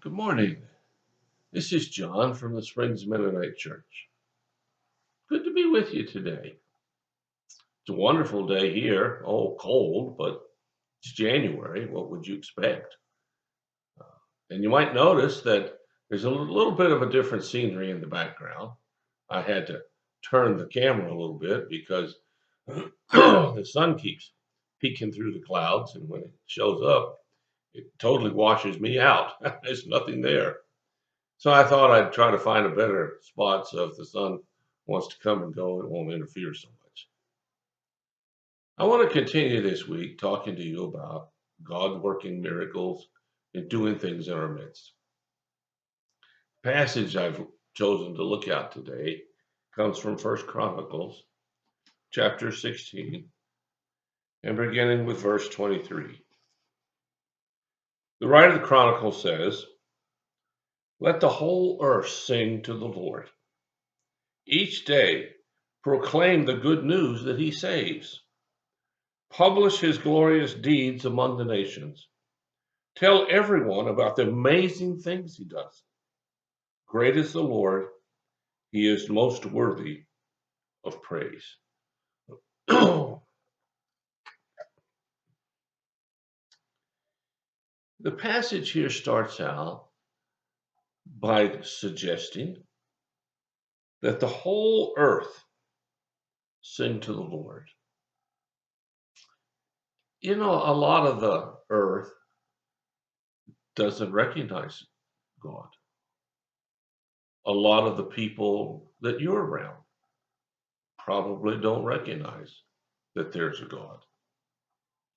Good morning. This is John from the Springs Mennonite Church. Good to be with you today. It's a wonderful day here. Oh, cold, but it's January. What would you expect? And you might notice that there's a little bit of a different scenery in the background. I had to turn the camera a little bit because the sun keeps peeking through the clouds, and when it shows up, it totally washes me out. There's nothing there. So I thought I'd try to find a better spot so if the sun wants to come and go, it won't interfere so much. I want to continue this week talking to you about God working miracles and doing things in our midst. The passage I've chosen to look at today comes from First Chronicles chapter 16 and beginning with verse 23. The writer of the Chronicle says, "Let the whole earth sing to the Lord. Each day proclaim the good news that he saves. Publish his glorious deeds among the nations. Tell everyone about the amazing things he does. Great is the Lord. He is most worthy of praise." The passage here starts out by suggesting that the whole earth sing to the Lord. You know, a lot of the earth doesn't recognize God. A lot of the people that you're around probably don't recognize that there's a God.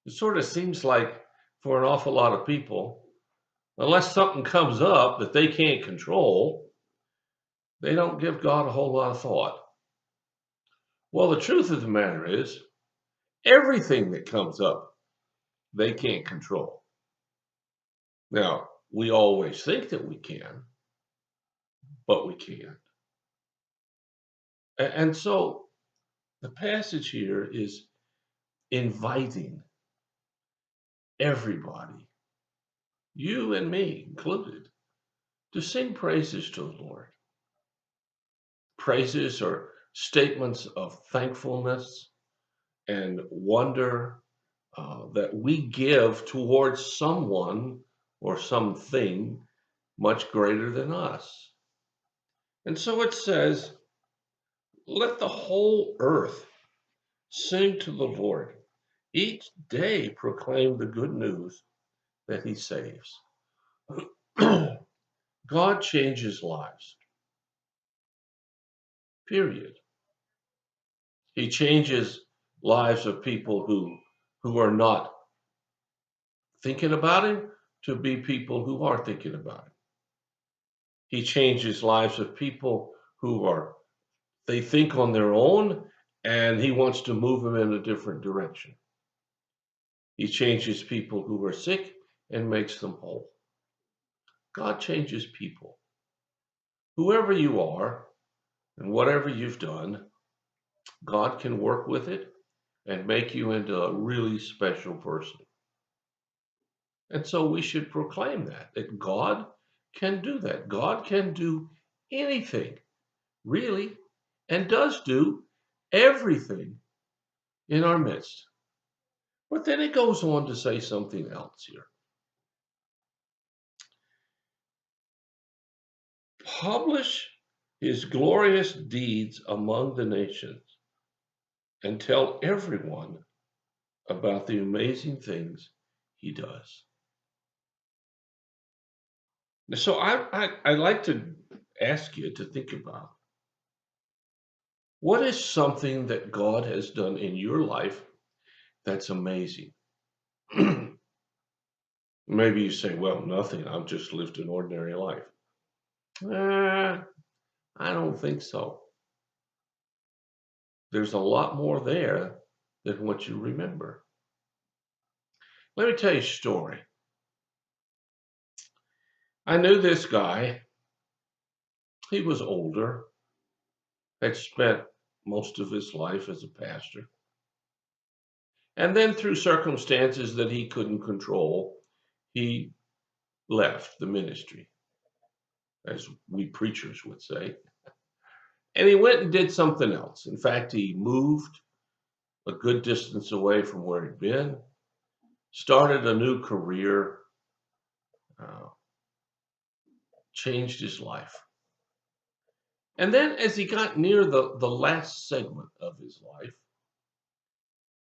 It sort of seems like for an awful lot of people, unless something comes up that they can't control, they don't give God a whole lot of thought. Well, the truth of the matter is, everything that comes up, they can't control. Now, we always think that we can, but we can't. And so the passage here is inviting everybody, you and me included, to sing praises to the Lord. Praises are statements of thankfulness and wonder that we give towards someone or something much greater than us. And so it says, let the whole earth sing to the Lord. Each day proclaim the good news that he saves. God changes lives, period. He changes lives of people who are not thinking about him to be people who are thinking about him. He changes lives of people who are, they think on their own, and he wants to move them in a different direction. He changes people who are sick and makes them whole. God changes people. Whoever you are and whatever you've done, God can work with it and make you into a really special person. And so we should proclaim that God can do that. God can do anything, really, and does do everything in our midst. But then it goes on to say something else here. Publish his glorious deeds among the nations and tell everyone about the amazing things he does. So I like to ask you to think about, what is something that God has done in your life that's amazing? Maybe you say, well, nothing. I've just lived an ordinary life. I don't think so. There's a lot more there than what you remember. Let me tell you a story. I knew this guy. He was older, had spent most of his life as a pastor. And then through circumstances that he couldn't control, he left the ministry, as we preachers would say, and he went and did something else. In fact, he moved a good distance away from where he'd been, started a new career, uh, changed his life. And then, as he got near the last segment of his life,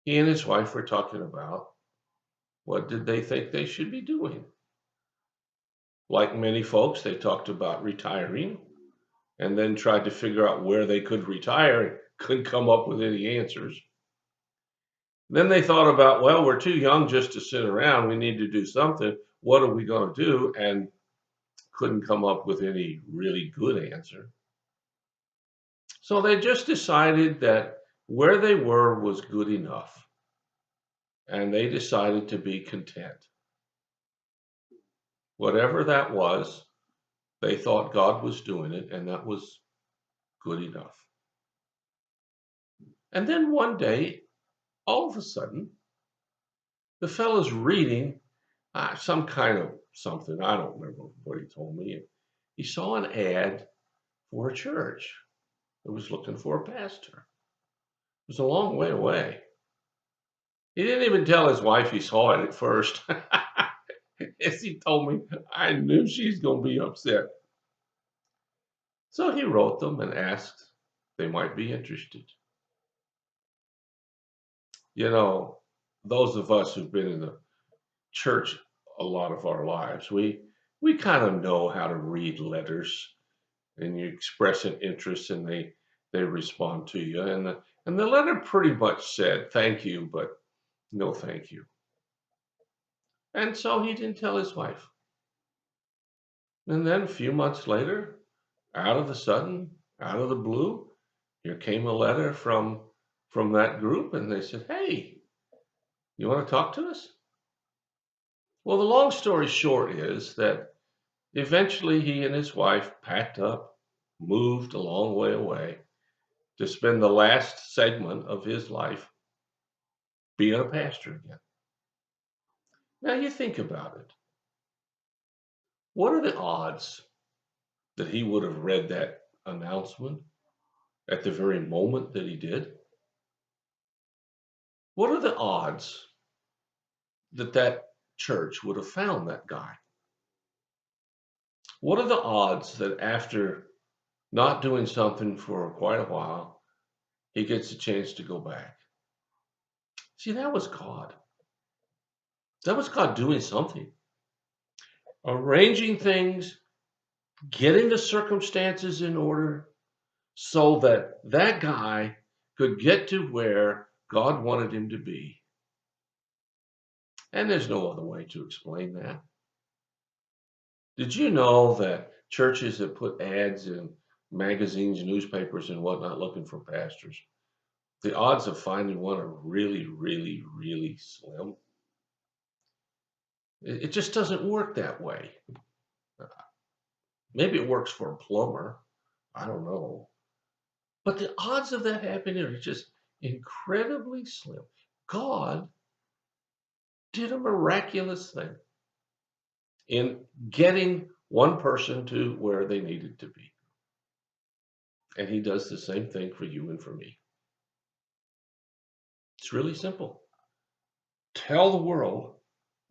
he and his wife were talking about what did they think they should be doing. Like many folks, they talked about retiring and then tried to figure out where they could retire and couldn't come up with any answers. Then they thought about, well, we're too young just to sit around. We need to do something. What are we going to do? And couldn't come up with any really good answer. So they just decided that where they were was good enough. And they decided to be content. Whatever that was, they thought God was doing it, and that was good enough. And then one day, all of a sudden, the fellow's reading some kind of something. I don't remember what he told me. He saw an ad for a church that was looking for a pastor. It was a long way away. He didn't even tell his wife he saw it at first. As he told me, I knew she's going to be upset. So he wrote them and asked if they might be interested. You know, those of us who've been in the church a lot of our lives, we kind of know how to read letters, and you express an interest and they respond to you. And the letter pretty much said, thank you, but no thank you. And so he didn't tell his wife. And then a few months later, out of the sudden, out of the blue, here came a letter from that group, and they said, hey, you want to talk to us? Well, the long story short is that eventually he and his wife packed up, moved a long way away to spend the last segment of his life being a pastor again. Now you think about it. What are the odds that he would have read that announcement at the very moment that he did? What are the odds that that church would have found that guy? What are the odds that after not doing something for quite a while, he gets a chance to go back? See, that was God. That was God doing something, arranging things, getting the circumstances in order so that that guy could get to where God wanted him to be. And there's no other way to explain that. Did you know that churches that put ads in magazines, newspapers, and whatnot looking for pastors, the odds of finding one are really, really, really slim? It just doesn't work that way. Maybe it works for a plumber. I don't know. But the odds of that happening are just incredibly slim. God did a miraculous thing in getting one person to where they needed to be. And he does the same thing for you and for me. It's really simple. Tell the world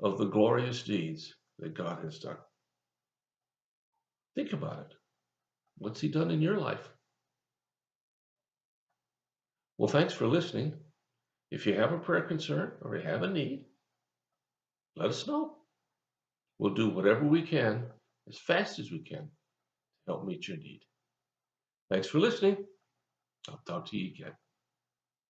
of the glorious deeds that God has done. Think about it. What's he done in your life? Well, thanks for listening. If you have a prayer concern or you have a need, let us know. We'll do whatever we can as fast as we can to help meet your need. Thanks for listening. I'll talk to you again.